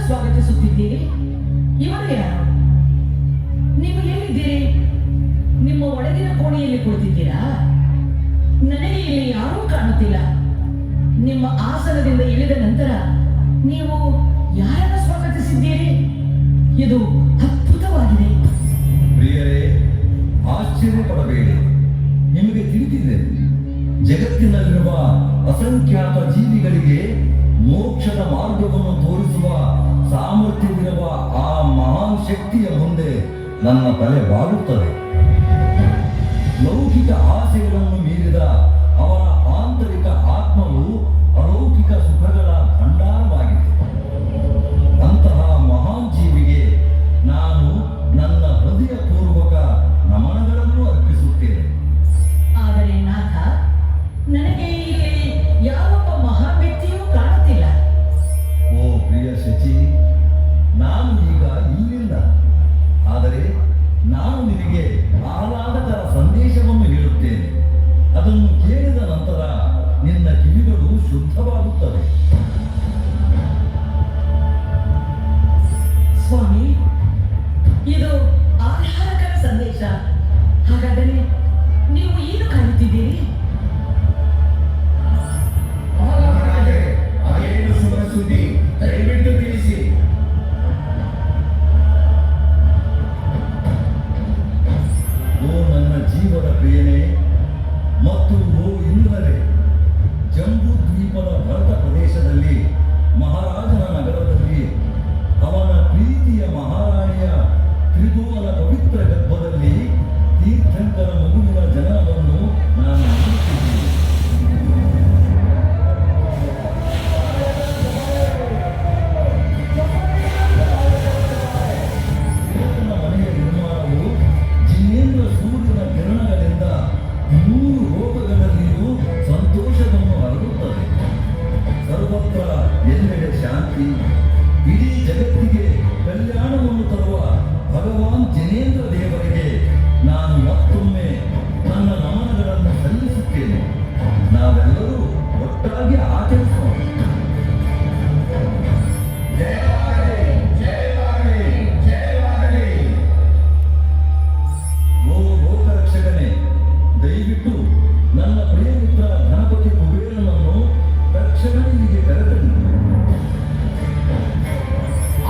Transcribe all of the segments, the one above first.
ಸ್ವಾಗತಿಸುತ್ತಿದ್ದೀರಿ. ಇವರು ಯಾರು? ನೀವು ಎಲ್ಲಿದ್ದೀರಿ? ನಿಮ್ಮ ಒಳಗಿನ ಕೋಣೆಯಲ್ಲಿ ಕುಳಿತಿದ್ದೀರಾ? ನನಗೆ ಇಲ್ಲಿ ಯಾರೂ ಕಾಣುತ್ತಿಲ್ಲ. ನಿಮ್ಮ ಆಸನದಿಂದ ಇಳಿದ ನಂತರ ನೀವು ಯಾರನ್ನು ಸ್ವಾಗತಿಸಿದ್ದೀರಿ? ಇದು ಅದ್ಭುತವಾಗಿದೆ. ಪ್ರಿಯರೇ, ಆಶ್ಚರ್ಯ ಪಡಬೇಡಿ. ನಿಮಗೆ ತಿಳಿದಿದೆ, ಜಗತ್ತಿನಲ್ಲಿರುವ ಅಸಂಖ್ಯಾತ ಜೀವಿಗಳಿಗೆ ಮೋಕ್ಷದ ಮಾರ್ಗವನ್ನು ತೋರಿಸುವ ಸಾಮರ್ಥ್ಯವಿರುವ ಆ ಮಹಾನ್ ಶಕ್ತಿಯ ಮುಂದೆ ನನ್ನ ತಲೆ ಬಾಗುತ್ತದೆ. ಲೌಕಿಕ ಆಸೆಗಳನ್ನು ಮೀರಿದ ಅವರ ಆಂತರಿಕ ಆತ್ಮವು ಅಲೌಕಿಕ ಸುಖಗಳ ಭಂಡಾರವಾಗಿದೆ. ಅಂತಹ ಮಹಾನ್ ಜೀವಿಗೆ ನಾನು ನನ್ನ ಹೃದಯಪೂರ್ವಕ ನಮನಗಳನ್ನು ಅರ್ಪಿಸುತ್ತೇನೆ. ಆದರೆ ನಾಥ, ನನಗೆ ಇಲ್ಲಿ ಯಾವೊಬ್ಬ ಮಹಾನ್ ವ್ಯಕ್ತಿಯೂ ಕಾಣುತ್ತಿಲ್ಲ. ಓ ಪ್ರಿಯ ಶಚಿ, ನಾನು ಈಗ ಇಲ್ಲಿಲ್ಲ. ಆದರೆ ನಾನು ನಿನಗೆ ಆಹ್ಲಾದಕರ ಸಂದೇಶವನ್ನು ಹೇಳುತ್ತೇನೆ. ಅದನ್ನು ಕೇಳಿದ ನಂತರ ನಿನ್ನ ಕಿವಿಗಳು ಶುದ್ಧವಾಗುತ್ತವೆ. ಸ್ವಾಮಿ, ಇದು ಆಹ್ಲಾದಕರ ಸಂದೇಶ. ಹಾಗಾದರೆ ನೀವು ಏನು ಕಾಣುತ್ತಿದ್ದೀರಿ? ಅದೇನು ಶುಭ ಸುದ್ದಿ? ದಯವಿಟ್ಟು ತಿಳಿಸಿ. ಓ ನನ್ನ ಜೀವದ ಪ್ರಿಯನೇ ಮತ್ತು ಓ ಇಂದ್ರರೇ, ಜಂಬೂ ದ್ವೀಪದ ಭರತ ಪ್ರದೇಶದಲ್ಲಿ ಮಹಾರಾಜನ ನಗರದಲ್ಲಿ ಅವನ ಪ್ರೀತಿಯ ಮಹಾರಾಣಿಯ ತ್ರಿಭುವನ ಪವಿತ್ರ ಗರ್ಭದಲ್ಲಿ ತೀರ್ಥಂಕರ ಮಗುವಿನ ಜನನವನ್ನು ನಾನು ನೋಡುತ್ತಿದ್ದೇನೆ. ದೇವನ ಮನೆಯ ನಿರ್ಮಾಣವು ಜಿನೇಂದ್ರ ಸೂರ್ಯನ ಕಿರಣಗಳಿಂದ 3 ಲೋಕಗಳಲ್ಲಿಯೂ ಸಂತೋಷವನ್ನು ಹರಡುತ್ತದೆ. ಸರ್ವತ್ರ ಎಲ್ಲೆಡೆ ಶಾಂತಿ, ಇಡೀ ಜಗತ್ತಿಗೆ ಕಲ್ಯಾಣವನ್ನು ತರುವ ಭಗವಾನ್ ಜಿನೇಂದ್ರ ದೇವರಿಗೆ ನಾನು ಮತ್ತೊಮ್ಮೆ ನನ್ನ ನಮನಗಳನ್ನು ಸಲ್ಲಿಸುತ್ತೇನೆ. ನಾವೆಲ್ಲರೂ ಒಟ್ಟಾಗಿ ಆಚರಿಸೋಣ. ಜಯವಾಗಲಿ, ಜಯವಾಗಲಿ, ಜಯವಾಗಲಿ. ಓ ಲೋಕರಕ್ಷಕನೇ, ದಯವಿಟ್ಟು ನನ್ನ ಪ್ರಿಯ ಮಿತ್ರ ಗಣಪತಿ ಕುಬೇರನನ್ನು ತಕ್ಷಣಕ್ಕೆ ಕರೆತನ್ನಿ.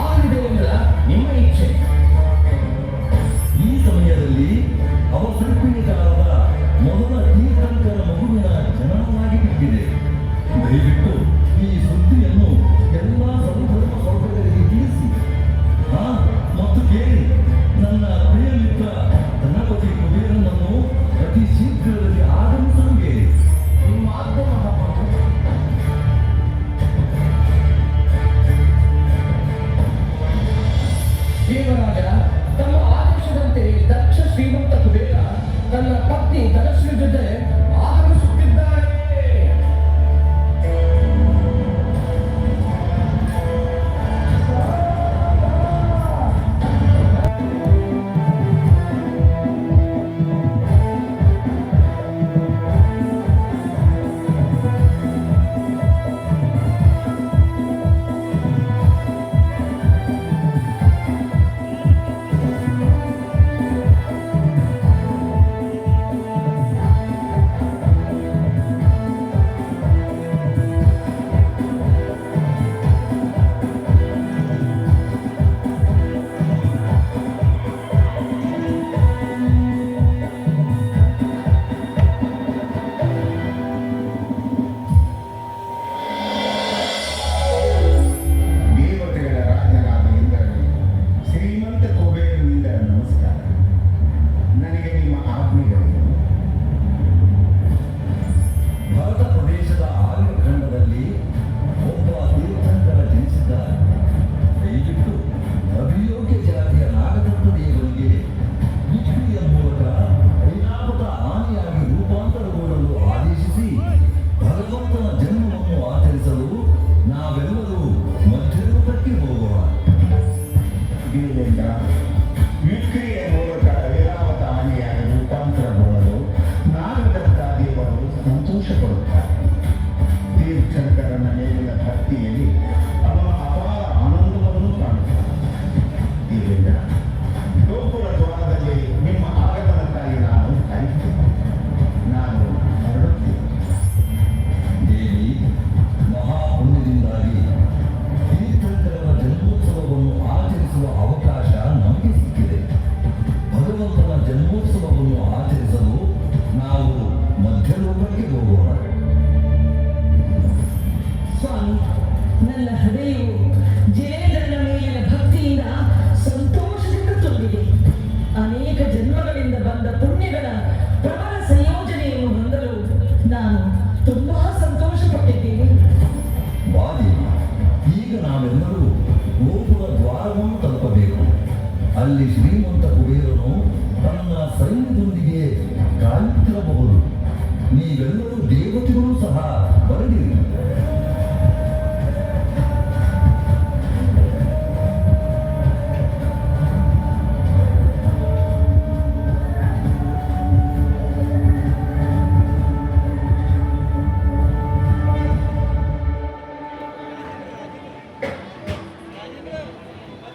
ಆಗಲಿದೆಯಲ್ಲ ನಿಮ್ಮ ಇಚ್ಛೆ. ಈ ಸಮಯದಲ್ಲಿ ಅವಸರ್ಪಿಣಿಕಾರದ ಮೊದಲ ತೀರ್ಥಂಕರ ಮಗುವಿನ ಜನನವಾಗಿ ಬಿಟ್ಟಿದೆ. ದಯವಿಟ್ಟು ಈ ಸುದ್ದಿಯನ್ನು ಎಲ್ಲ ಸರ್ವಧರ್ಮ ಸಹೋದರರಿಗೆ ತಿಳಿಸಿ. ಮತ್ತು ಕೇಳಿ, ನನ್ನ ಪ್ರಿಯ ಮಿತ್ರ ಗಣಪತಿ ಕುಬೇರನನ್ನು ಅತಿ ಶೀಘ್ರದಲ್ಲಿ ಆಗಮಿಸಲು ಹೇಳಿ. ನಿಮ್ಮ ಆಜ್ಞೆ ಮಹಾಪ್ರಭು. ದೇವರಾಜ ತಮ್ಮ ಆದೇಶದಂತೆ ದಕ್ಷ ಶ್ರೀಮಂತ ಕುಬೇರ ತನ್ನ ಪತ್ನಿ ಧನಶ್ರೀ ಜೊತೆ ಆಗಮಿಸುತ್ತಿದ್ದಾರೆ. ತೀರ್ಥಂಕರನ ಮೇಲಿನ ಭಕ್ತಿಯಲ್ಲಿ ಅವನ ಅಪಾರ ಆನಂದವನ್ನು ಅಲ್ಲಿ ಶ್ರೀಮಂತ ಕುಬೇರನು ತನ್ನ ಸೈನ್ಯದೊಂದಿಗೆ ಕಾಯುತ್ತಿರಬಹುದು. ನೀವೆಲ್ಲರೂ ದೇವತೆಗಳು ಸಹ ಬರಲಿರಿ.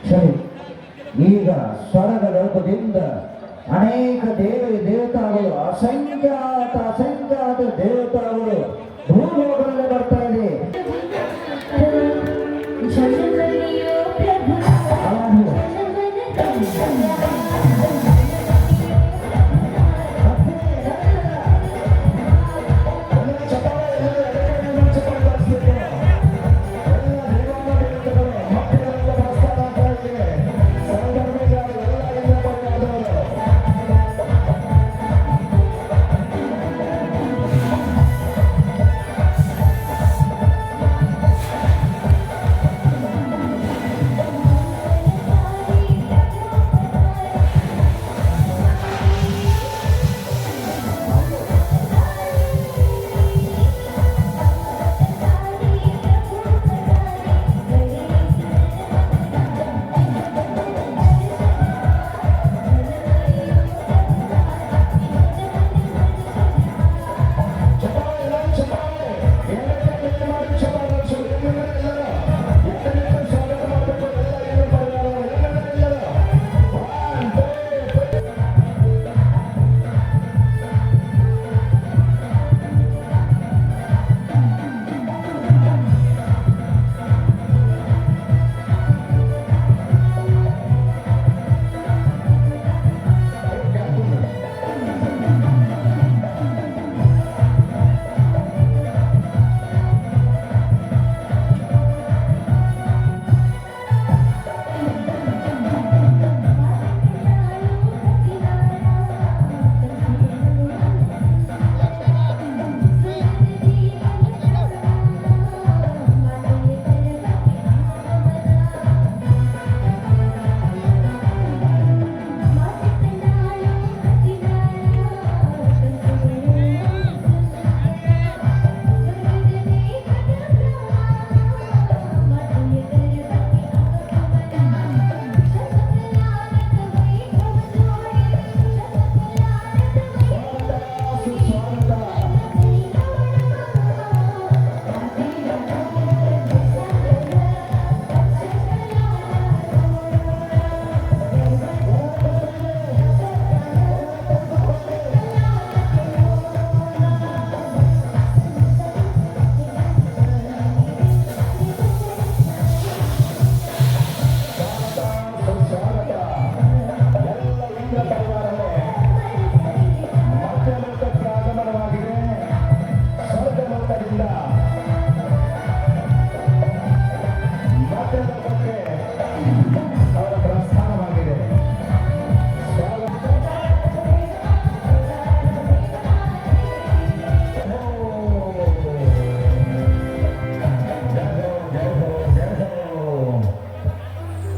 ಸರಿ, ಈಗ ಸ್ವರ್ಗ ಲೋಕದಿಂದ ಅನೇಕ ದೇವತಾಗಳು ಅಸಂಖ್ಯಾತ ದೇವತಾಗಳು ಭೂಲೋಕದಲ್ಲಿ ಬರ್ತಾ ಇದೆ.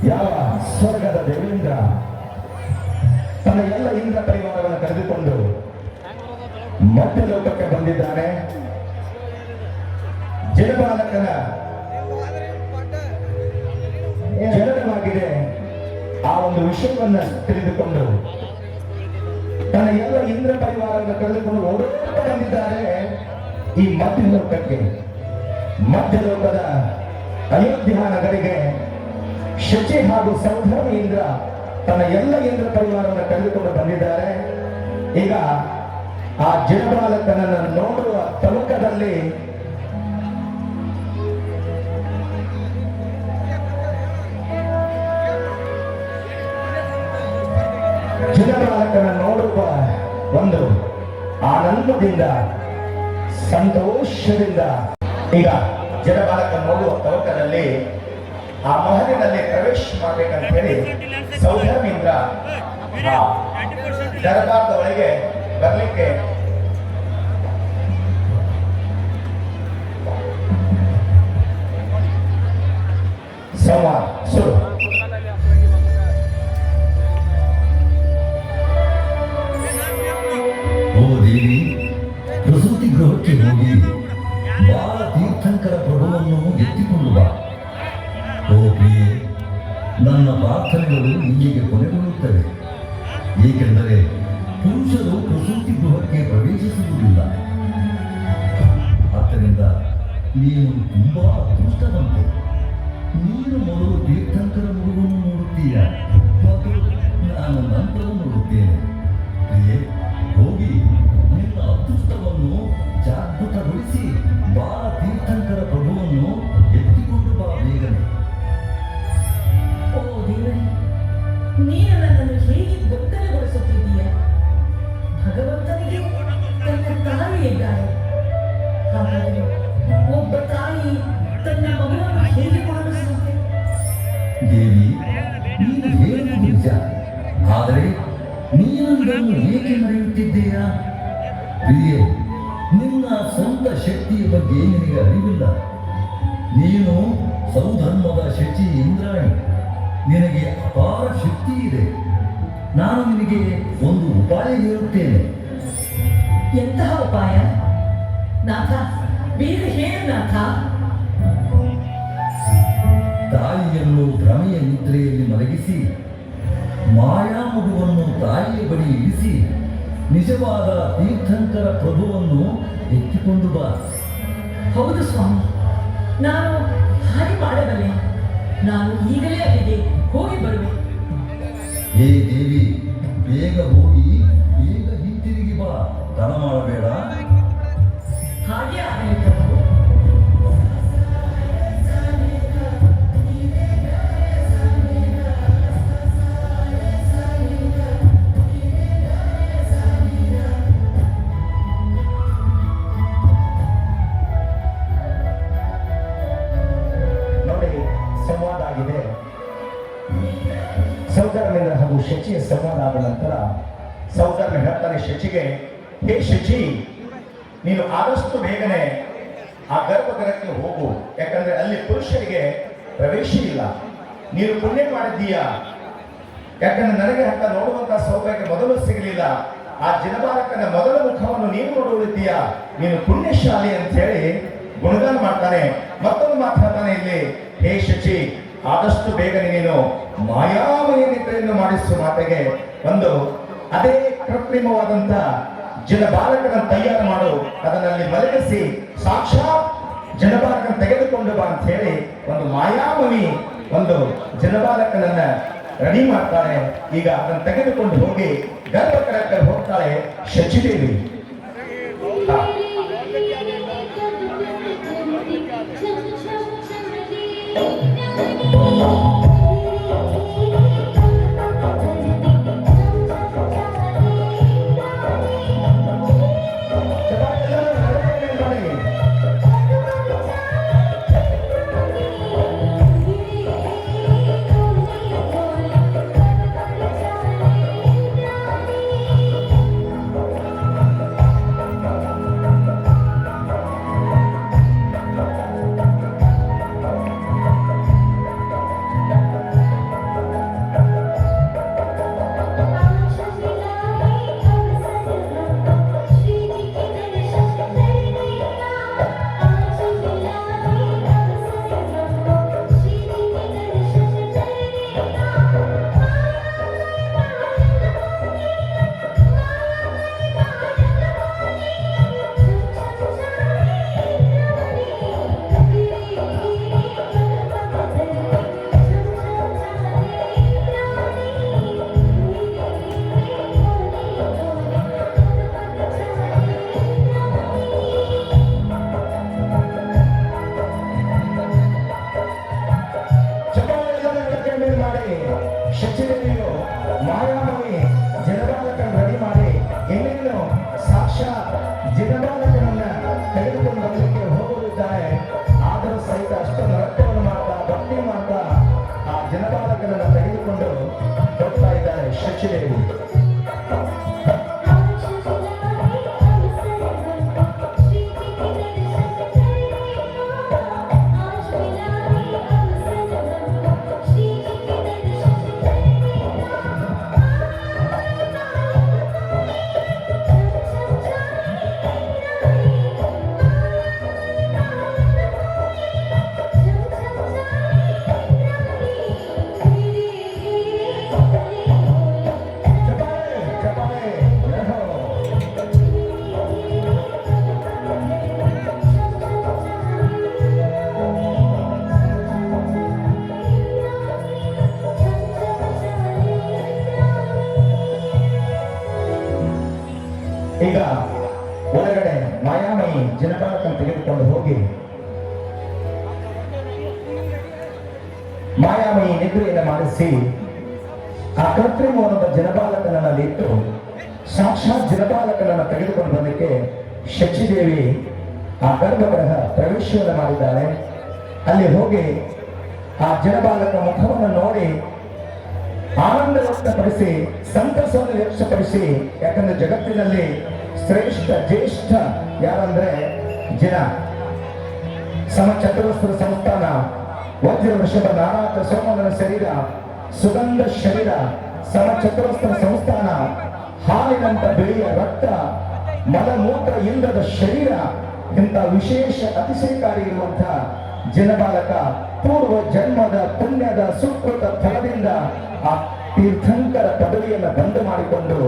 ಯಾವ ಸ್ವರ್ಗದ ದೇವೇಂದ್ರ ತನ್ನ ಎಲ್ಲ ಇಂದ್ರ ಪರಿವಾರವನ್ನು ಕರೆದುಕೊಂಡು ಮತ್ತೆ ಲೋಕಕ್ಕೆ ಬಂದಿದ್ದಾನೆ. ಜನಪಾಲಕನ ಜನನವಾಗಿದೆ. ಆ ಒಂದು ವಿಷಯವನ್ನ ತಿಳಿದುಕೊಂಡು ತನ್ನ ಎಲ್ಲ ಇಂದ್ರ ಪರಿವಾರವನ್ನು ಕರೆದುಕೊಂಡು ಓಡೋಟ ಬಂದಿದ್ದಾರೆ ಈ ಮಧ್ಯ ಲೋಕಕ್ಕೆ. ಮಧ್ಯ ಲೋಕದ ಅಯೋಧ್ಯ ನಗರಿಗೆ ಶಚಿ ಹಾಗೂ ಸೌಧರ್ಮ ಇಂದ್ರ ತನ್ನ ಎಲ್ಲ ಇಂದ್ರ ಪರಿವಾರವನ್ನು ಕರೆದುಕೊಂಡು ಬಂದಿದ್ದಾರೆ. ಈಗ ಆ ಜನಪಾಲಕನನ್ನು ನೋಡುವ ತವಕದಲ್ಲಿ ಜನಪಾಲಕನ ನೋಡುವ ಒಂದು ಆನಂದದಿಂದ ಸಂತೋಷದಿಂದ ಈಗ ಜನಪಾಲಕ ನೋಡುವ ತವಕದಲ್ಲಿ ಆ ಮಹಲಿನಲ್ಲಿ ಪ್ರವೇಶ ಮಾಡ್ಬೇಕಂತ ಹೇಳಿ ಸೌಧರ್ಮಿಂದ್ರ ಆ ದರ್ಬಾರದ ಒಳಗೆ ಬರ್ಲಿಕ್ಕೆ ಸಂವಾದ ಶುರು. ಗೃಹಕ್ಕೆ ಹೋಗಿ ಬಾಲ ತೀರ್ಥಂಕರ ಪ್ರಭುವನ್ನು ಎತ್ತಿಕೊಂಡು ಬಾ. ಓ ಪ್ರಿಯೆ, ನನ್ನ ಪ್ರಾರ್ಥನೆಗಳು ಇಲ್ಲಿಗೆ ಕೊನೆಗೊಳ್ಳುತ್ತವೆ. ಏಕೆಂದರೆ ಪುರುಷರು ಪ್ರಸೂತಿ ಗೃಹಕ್ಕೆ ಪ್ರವೇಶಿಸುವುದಿಲ್ಲ. ಆದ್ದರಿಂದ ನೀನು ತುಂಬಾ ಅದೃಷ್ಟವಂತೆ. ನೀನು ಮೊದಲು ತೀರ್ಥಂಕರ ಮಗುವನ್ನು ನೋಡುತ್ತೀಯ ಮತ್ತು ನಾನು ನಂತರ ನೋಡುತ್ತೇನೆ. ಪ್ರಿಯೆ, ಹೋಗಿ ನಿನ್ನ ಅದೃಷ್ಟವನ್ನು ಜಾಗೃತಗೊಳಿಸಿ ಬಾಲ ತೀರ್ಥಂಕರ ಪ್ರಭುವನ್ನು ಎತ್ತಿಕೊಂಡು ಬಾ ಬೇಗನೆ. ಓ ದೇವರೇ, ನೀನು ನನ್ನನ್ನು ಹೇಗೆ ಗೊಂದಲಗೊಳಿಸುತ್ತಿದ್ದೀಯ? ಭಗವಂತನಿಗೆ ತನ್ನ ತಾಯಿ ಇದ್ದಾಳೆ. ಹಾಗಾದರೆ ಒಬ್ಬ ತಾಯಿ ತನ್ನ ಮಗುವನ್ನು ಹೇಗೆ ಮಾಡಲು ಸಾಧ್ಯ? ದೇವಿ, ನೀನು ಹೇಳುವುದು ನಿಜ. ಆದರೆ ನೀನು ಇದನ್ನು ಏಕೆ ಮರೆಯುತ್ತಿದ್ದೀಯಾ? ಪ್ರಿಯೆ, ನಿನ್ನ ಸ್ವಂತ ಶಕ್ತಿಯ ಬಗ್ಗೆ ನಿನಗೆ ಅರಿವಿಲ್ಲ. ನೀನು ಸೌಧರ್ಮದ ಶಚಿ ಇಂದ್ರಾಣಿ. ನಿನಗೆ ಅಪಾರ ಶಕ್ತಿ ಇದೆ. ನಾನು ನಿನಗೆ ಒಂದು ಉಪಾಯ ಹೇಳುತ್ತೇನೆ. ಎಂತಹ ಉಪಾಯ? ನಾಥ, ಬೇಗ ಹೇಳು ನಾಥ. ತಾಯಿಯನ್ನು ಭ್ರಮೆಯ ನಿದ್ರೆಯಲ್ಲಿ ಮಲಗಿಸಿ ಮಾಯಾ ಮಗುವನ್ನು ತಾಯಿಯ ಬಳಿ ಇರಿಸಿ ನಿಜವಾದ ತೀರ್ಥಂಕರ ಪ್ರಭುವನ್ನು ಎತ್ತಿಕೊಂಡು ಬಾ. ಹೌದು ಸ್ವಾಮಿ, ನಾನು ಹಾಗೆ ಮಾಡಬಲ್ಲೆ. ನಾನು ಈಗಲೇ ಅಲ್ಲಿಗೆ ಹೋಗಿ ಬರುವೆ. ಹೇ ದೇವಿ, ಬೇಗ ಹೋಗಿ ಬೇಗ ಹಿಂತಿರುಗಿ ಬಾ. ತಡ ಮಾಡಬೇಡ. ಹಾಗೆ ಆಗಲಿ ಪ್ರಭು. ನೋಡಿ, ಸಂವಾದ ಆಗಿದೆ. ಸೌಧರ್ಮೇಂದ್ರ ಹಾಗೂ ಶಚಿಯ ಸಂವಾದ ಆದ ನಂತರ ಸೌಧರ್ಮ ಹೇಳ್ತಾನೆ ಶಚಿಗೆ, ಹೇ ಶಚಿ, ನೀನು ಆದಷ್ಟು ಬೇಗನೆ ಆ ಗರ್ಭಗೃಹಕ್ಕೆ ಹೋಗು. ಯಾಕಂದ್ರೆ ಅಲ್ಲಿ ಪುರುಷರಿಗೆ ಪ್ರವೇಶ ಇಲ್ಲ. ನೀನು ಪುಣ್ಯ ಮಾಡಿದ್ದೀಯಾ. ಯಾಕಂದ್ರೆ ನನಗೆ ಅಂತ ನೋಡುವಂತಹ ಸೌಭಾಗ್ಯ ಮೊದಲು ಸಿಗಲಿಲ್ಲ. ಆ ಜಿನಬಾಲಕನ ಮೊದಲ ಮುಖವನ್ನು ನೀನು ನೋಡುವುದಿದ್ದೀಯಾ. ನೀನು ಪುಣ್ಯಶಾಲಿ ಅಂತ ಹೇಳಿ ಗುಣಗಾನ ಮಾಡ್ತಾನೆ. ಮತ್ತೊಂದು ಮಾತಾಡ್ತಾನೆ ಇಲ್ಲಿ, ಹೇ ಶಚಿ, ಆದಷ್ಟು ಬೇಗನೆ ನೀನು ಮಾಯಾಮಯ ನಿದ್ರೆಯನ್ನು ಮಾಡಿಸುವ ಮಾತೆಗೆ ಒಂದು ಅದೇ ಕೃತ್ರಿಮವಾದಂತ ಜನಬಾಲಕನ ತಯಾರು ಮಾಡು, ಅದನ್ನಲ್ಲಿ ಮಲಗಿಸಿ ಸಾಕ್ಷಾತ್ ಜನಬಾಲಕನ ತೆಗೆದುಕೊಂಡು ಬಾ ಅಂತ ಹೇಳಿ ಒಂದು ಮಾಯಾಮವಿ ಒಂದು ಜನಬಾಲಕನನ್ನ ರೆಡಿ ಮಾಡ್ತಾಳೆ. ಈಗ ಅದನ್ನು ತೆಗೆದುಕೊಂಡು ಹೋಗಿ ಗರ್ಭಗೃಹಕ್ಕೆ ಹೋಗ್ತಾಳೆ ಶಚಿದೇವಿ. ಶಚಿದೇವಿಯು ಮಾಯಾಮವಿ ಜನಬಾಲಕನ ರೆಡಿ ಮಾಡಿ ಇನ್ನೇನು ಸಾಕ್ಷಾತ್ ಜನಬಾಲಕನನ್ನ ತೆಗೆದುಕೊಂಡು ಬರಲಿಕ್ಕೆ ಹೋಗುತ್ತಿದ್ದಾರೆ. ಆದರೂ ಸಹಿತ ಅಷ್ಟೊಂದು ರಕ್ತವನ್ನು ಮಾಡ್ತಾ ಭಕ್ತಿ ಮಾಡ್ತಾ ಆ ಜನಬಾಲಕನನ್ನ ತೆಗೆದುಕೊಂಡು ಹೋಗ್ತಾ ಇದ್ದಾರೆ ಶಚಿದೇವಿ. ಈಗ ಒಳಗಡೆ ಮಾಯಾಮಯಿ ಜನಪಾಲಕನ ತೆಗೆದುಕೊಂಡು ಹೋಗಿ ಮಾಯಾಮಯಿ ನಿದ್ರೆಯನ್ನು ಮಾಡಿಸಿ ಆ ಕೃತ್ರಿಮವಾದ ಜನಪಾಲಕನನ್ನು ಇಟ್ಟು ಸಾಕ್ಷಾತ್ ಜನಪಾಲಕನನ್ನು ತೆಗೆದುಕೊಂಡು ಬರಲಿಕ್ಕೆ ಶಚಿದೇವಿ ಆ ಗರ್ಭಗೃಹ ಪ್ರವೇಶವನ್ನು ಮಾಡಿದ್ದಾಳೆ. ಅಲ್ಲಿ ಹೋಗಿ ಆ ಜನಪಾಲಕ ಮುಖವನ್ನು ನೋಡಿ ಆನಂದ ವ್ಯಕ್ತಪಡಿಸಿ ಸಂತಸವನ್ನು ವ್ಯಕ್ತಪಡಿಸಿ, ಯಾಕಂದ್ರೆ ಜಗತ್ತಿನಲ್ಲಿ ಶ್ರೇಷ್ಠ ಜ್ಯೇಷ್ಠ ಯಾರಂದ್ರೆ ಜಿನ, ಸಮಚತುರಸ್ರ ಸಂಸ್ಥಾನ, ವಜ್ರ ವೃಷಭ ನಾರಾಟ ಸೋಮನ ಶರೀರ, ಸುಗಂಧ ಶರೀರ, ಸಮಚತುರಸ್ರ ಸಂಸ್ಥಾನ, ಹಾಲಿನಂತ ಬಿಳಿಯ ರಕ್ತ, ಮಲಮೂತ್ರ ಇಲ್ಲದ ಶರೀರ, ಇಂಥ ವಿಶೇಷ ಅತಿಶಯಕಾರಿ ಇರುವಂತಹ ಜನಬಾಲಕ ಪೂರ್ವ ಜನ್ಮದ ಪುಣ್ಯದ ಸುಕೃತ ಫಲದಿಂದ ಆ ತೀರ್ಥಂಕರ ಪದವಿಯನ್ನು ಬಂದ್ ಮಾಡಿಕೊಂಡು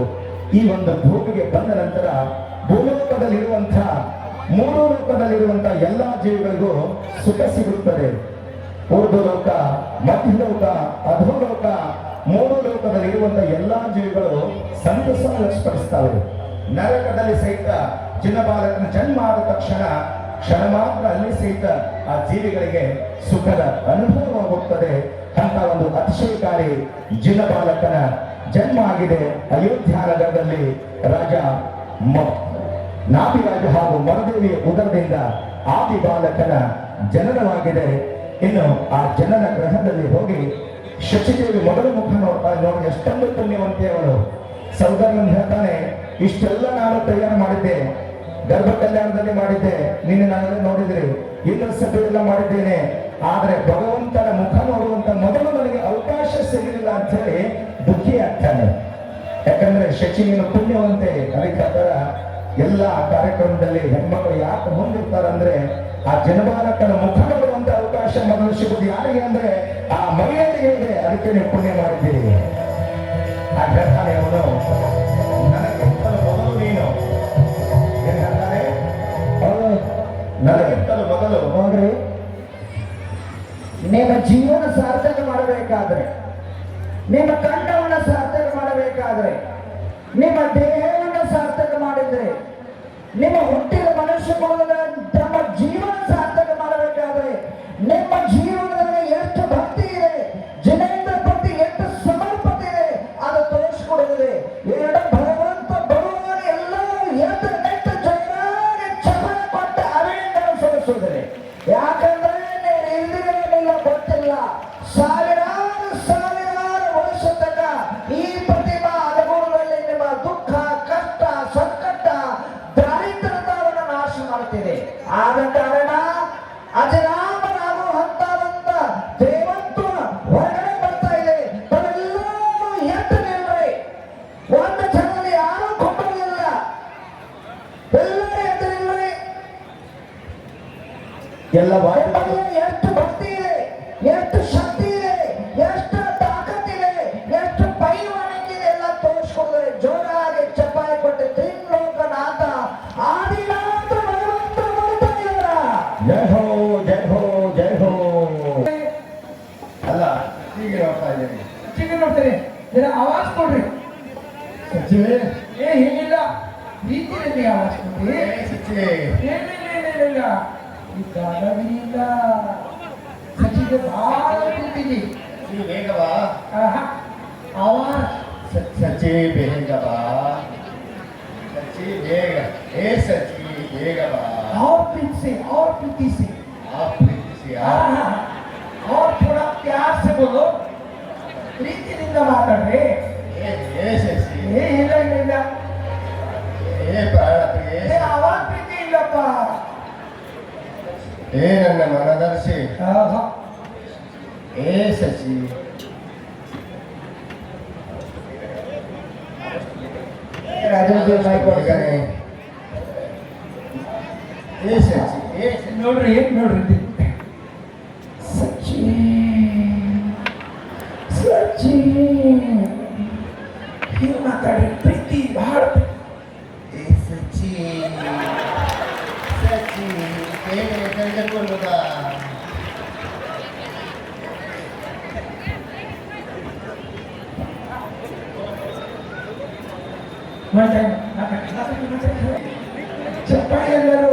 ಈ ಒಂದು ಭೂಮಿಗೆ ಬಂದ ನಂತರ ಭೂಲೋಕದಲ್ಲಿರುವಂತಹ ಮೂರು ಲೋಕದಲ್ಲಿರುವಂತಹ ಎಲ್ಲಾ ಜೀವಿಗಳಿಗೂ ಸುಖ ಸಿಗುತ್ತದೆ. ಊರ್ಧ್ವಲೋಕ, ಮಧ್ಯಲೋಕ, ಅಧೋಲೋಕ, ಮೂರು ಲೋಕದಲ್ಲಿರುವಂತಹ ಎಲ್ಲಾ ಜೀವಿಗಳು ಸಂತಸ ವ್ಯಕ್ತಪಡಿಸ್ತವೆ. ನರಕದಲ್ಲಿ ಸಹಿತ ಜಿನಬಾಲಕನ ಜನ್ಮ ಆದ ತಕ್ಷಣ ಕ್ಷಣ ಮಾತ್ರ ಅಲ್ಲಿ ಸಹಿತ ಆ ಜೀವಿಗಳಿಗೆ ಸುಖದ ಅನುಭವವಾಗುತ್ತದೆ. ಅಂತ ಒಂದು ಅತಿಶಯಕಾರಿ ಜಿನಬಾಲಕನ ಜನ್ಮ ಆಗಿದೆ ಅಯೋಧ್ಯ ನಗರದಲ್ಲಿ. ರಾಜ ನಾಭಿರಾಜ ಹಾಗೂ ಮರದೇವಿಯ ಉದರದಿಂದ ಆದಿ ಬಾಲಕನ ಜನನವಾಗಿದೆ. ಇನ್ನು ಆ ಜನನ ಗ್ರಹದಲ್ಲಿ ಹೋಗಿ ಶಚಿದೇವಿ ಮೊದಲ ಮುಖ ನೋಡ್ತಾ ನೋಡಿ ಎಷ್ಟೊಂದು ಪುಣ್ಯವಂತೆ ಅವಳು. ಸೌದರ್ಯನ್ ಹೇಳ್ತಾನೆ, ಇಷ್ಟೆಲ್ಲ ನಾನು ತಯಾರು ಮಾಡಿದ್ದೆ, ಗರ್ಭ ಕಲ್ಯಾಣದಲ್ಲಿ ಮಾಡಿದ್ದೆ, ನಿನ್ನೆ ನಾನೆಲ್ಲ ನೋಡಿದ್ರಿ, ಇನ್ನೊಂದು ಸಭೆಯೆಲ್ಲ ಮಾಡಿದ್ದೇನೆ, ಆದ್ರೆ ಭಗವಂತನ ಮುಖ ನೋಡುವಂತ ಮೊದಲು ನನಗೆ ಅವಕಾಶ ಸಿಗಲಿಲ್ಲ ಅಂತ ಹೇಳಿ ದುಃಖಿ ಆಗ್ತಾನೆ. ಯಾಕಂದ್ರೆ ಶಚಿ ನೀನು ಪುಣ್ಯವಂತೆ. ಅದಕ್ಕೆ ಅದರ ಎಲ್ಲ ಕಾರ್ಯಕ್ರಮದಲ್ಲಿ ಹೆಣ್ಮಕ್ಳು ಯಾಕೆ ಮುಂದಿರ್ತಾರಂದ್ರೆ ಆ ಜನಬಾಲಕನ ಮುಖ ನೋಡುವಂತ ಅವಕಾಶ ಮೊದಲು ಸಿಗುವುದು ಯಾರಿಗೆ ಅಂದ್ರೆ ಆ ಮಹಿಳೆಯರಿಗೆ ಇದೆ. ಅದಕ್ಕೆ ನೀವು ಪುಣ್ಯ ಮಾಡಿದ್ದೀರಿ. ಆ ಹೇಳ್ತಾನೆ ಅವನು, ನನಗಿಂತಲೂ ಮೊದಲು ನೀನು ಏನ್ ಹೇಳ್ತಾನೆ, ನನಗಿಂತಲೂ ಮೊದಲು ನೋಡ್ರಿ, ನಿಮ್ಮ ಜೀವನ ಸಾರ್ಥಕ ಮಾಡಬೇಕಾದ್ರೆ, ನಿಮ್ಮ ಕಂಠವನ್ನು ಸಾರ್ಥಕ ಮಾಡಬೇಕಾದ್ರೆ, ನಿಮ್ಮ ದೇಹವನ್ನು ಸಾರ್ಥಕ ಮಾಡಿದ್ರೆ, ನಿಮ್ಮ ಹುಟ್ಟಿದ ಮನುಷ್ಯ ಮೂಲದ ತಮ್ಮ ಜೀವನ ಸಾರ್ಥಕ ಮಾಡಬೇಕಾದ್ರೆ ನಿಮ್ಮ ಜೀವನದಲ್ಲಿ ಎಷ್ಟು ಭಕ್ತಿ ಇದೆ, ಜಿನೇಂದ್ರ ಪ್ರತಿ ಎಷ್ಟು ಸಮರ್ಪತೆ ಇದೆ, ಅದು ತೋರಿಸಿಕೊಡುತ್ತದೆ. ಎರಡು ಭಗವಂತ ಬರುವಾಗ ಎಲ್ಲರೂ ಎದ್ದು ನೆಟ್ಟು ಜಯರಾಗಿ ಚಪಲ ಕೊಟ್ಟ ಅರಣ್ಯಗಳನ್ನು ಸಲ್ಲಿಸುವುದಿದೆ. ಯಾಕಂದ್ರೆ ನೀವು ಗೊತ್ತಿಲ್ಲ, ಸಾವಿರಾರು ವರ್ಷ ತನಕ ಈ ಪ್ರತಿಮಾ ಅನುಭವದಲ್ಲಿ ನಿಮ್ಮ ದುಃಖ, ಕಷ್ಟ, ಸಂಕಟ, ದಾರಿದ್ರ್ಯವನ್ನು ನಾಶ ಮಾಡುತ್ತಿದೆ. ಆದ ಕಾರಣ ಅಜರಾಮರಾಗುವಂತ ದೇವತ್ವ ಹೊರಗಡೆ ಬರ್ತಾ ಇದೆ. ತಾವೆಲ್ಲರೂ ಎದ್ದು ನಿಲ್ರಿ. ಒಂದು ಜನರಲ್ಲಿ ಯಾರೂ ಕೊಟ್ಟಲಿಲ್ಲ, ಎಲ್ಲರೂ ಎದ್ದು ನಿಲ್ರಿ. ಎಲ್ಲ ಎಷ್ಟು ಭಕ್ತಿ ಇದೆ, ಎಷ್ಟು ಶಕ್ತಿ ಇದೆ, ಎಷ್ಟು ತಾಕತ್ತಿದೆ, ಎಷ್ಟು ಪೈವಾಣಿಕೆ ಇದೆ ಎಲ್ಲ ತೋರಿಸ್ಕೊಡ್ತಾರೆ. ಜೋರಾಗಿ ಚಪ್ಪಾಳೆ ಕೊಟ್ಟು ತ್ರಿಲೋಕನಾಥ ಆದಿನಾಥ ಭಗವಂತ ನೋಡ್ತಾ ಇದ್ದಾರ. ಜಯ ಹೋ ಜಯ ಹೋ ಜಯ ಹೋ. ಅಲ್ಲ ಹೀಗೆ ನೋಡ್ತಾ ಇದ್ದೇನೆ. ಚಿಕ್ಕ ನೋಡ್ತೇನೆ, ಜರ ಆವಾಜ್ ಕೊಡ್ರಿ. ಸಚಿವೆ ಏ ಏನಿಲ್ಲ, ರೀತಿಯಲ್ಲಿ ಆವಾಜ್ ಕೊಡ್ರಿ. ಸಚಿವೆ ಏನಿಲ್ಲ, ಈ ಗಾಢವಿಲ್ಲ. ಸಚಿಗೆ ಬಹಳ ಕೂತಿದ್ದಿ. ಈ ಬೇಗವಾ ಆವಾಜ್ ಸಚಿ ಬೇಗವಾ, ಸಚಿ ಬೇಗ, ಏ ಸಚಿ ಬೇಗವಾ. और पीछे और पीछे आप प्रीति और थोड़ा प्यार से बोलो. ಪ್ರೀತಿಯಿಂದ ಮಾತಾಡ್ರಿ. ए सची ಏ ಇಲ್ಲ ಇಲ್ಲ ಇಲ್ಲ, ए प्राण प्रिय ಏ ಆವಾಜ್ ಪ್ರೀತಿ ಇಲ್ಲಪ್ಪ. ए ನನ್ನ ಮನದರ್ಶಿ ಆಹಾ, ए सची ರಾಜೇಂದ್ರ ನಾಯ್ಕ ಬೇಗನೆ ए सची ए ನೋಡ್ರಿ ನೋಡ್ರಿ. ಸಚ್ಚಿ ಸಚ್ಚಿ ಹಿಂಗ್ ಮಾತಾಡ್ರಿ. ಪ್ರೀತಿ ಬಹಳ ए सची सची ಬೇಗ ಕರೆದುಕೊಳ್ಳುವುದಾ. ಮಾತಾಡಿ ಚಪ್ಪಾಳೆ ಎಲ್ಲರೂ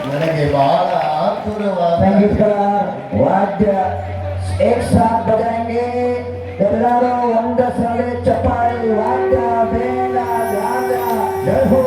ನನಗೆ ಬಹಳ ಆತುರವಾದ संगीतकार वाद्य एक साथ बजाएंगे ಎಲ್ಲರೂ ಒಂದ ಸಲ ಚಪ್ಪಾಳೆ ವಾದ್ಯ ಬೇಡ ಗಾದ ಜೈ ಹೋ